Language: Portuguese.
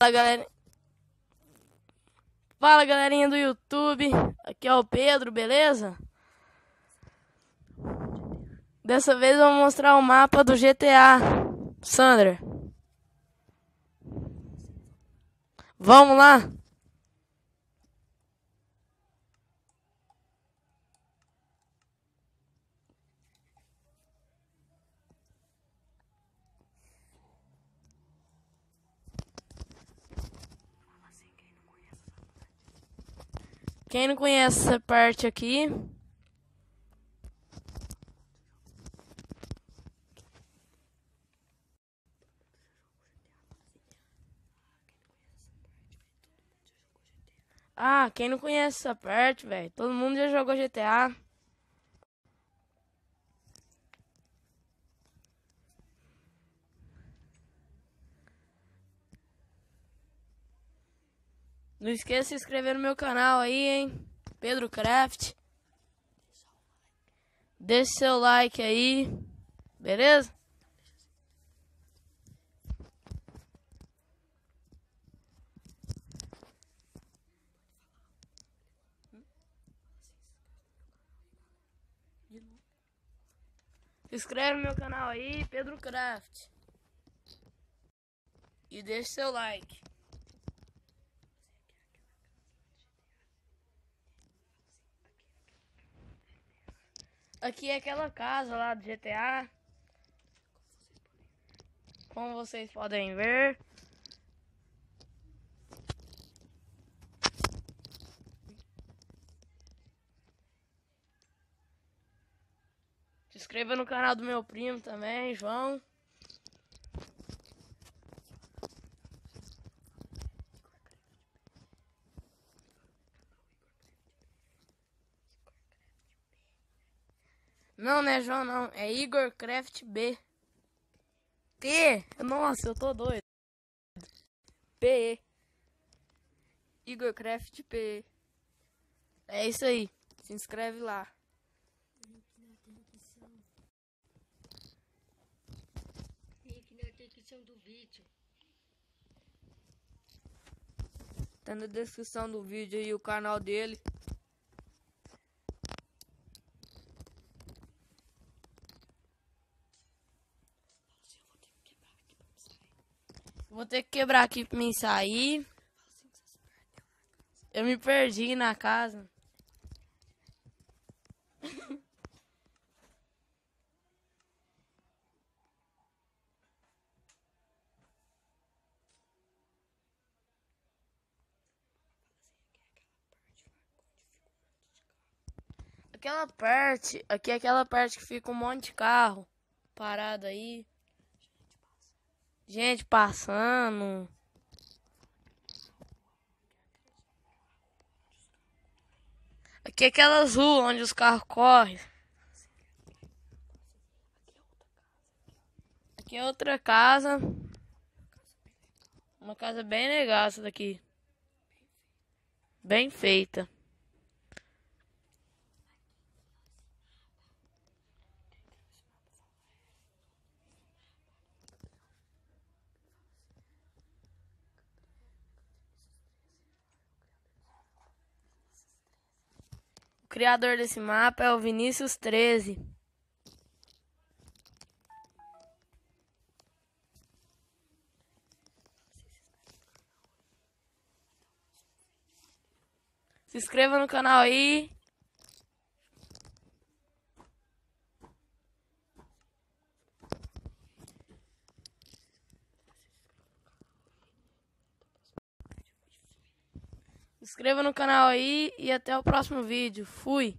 Fala, galera. Fala, galerinha do YouTube. Aqui é o Pedro, beleza? Dessa vez eu vou mostrar o mapa do GTA. Sandra, vamos lá? Quem não conhece essa parte aqui, quem não conhece essa parte, velho, todo mundo já jogou GTA. Não esqueça de se inscrever no meu canal aí, hein? Pedro Craft. Deixe seu like aí, beleza? Se inscreve no meu canal aí, Pedro Craft. E deixe seu like. Aqui é aquela casa lá do GTA. Como vocês podem ver. Se inscreva no canal do meu primo também, João. Não, né, João, não. É Igor Craft B. T? Nossa, eu tô doido. P. Igor Craft P. É isso aí. Se inscreve lá. Link na descrição do vídeo. Tá na descrição do vídeo aí o canal dele. Vou ter que quebrar aqui pra mim sair. Eu me perdi na casa. Aqui é aquela parte que fica um monte de carro parado aí. Gente passando. Aqui é aquela rua onde os carros correm. Aqui é outra casa. Uma casa bem legal essa daqui. Bem feita. O criador desse mapa é o Vinícius 13. Se inscreva no canal aí. Se inscreva no canal aí e até o próximo vídeo. Fui!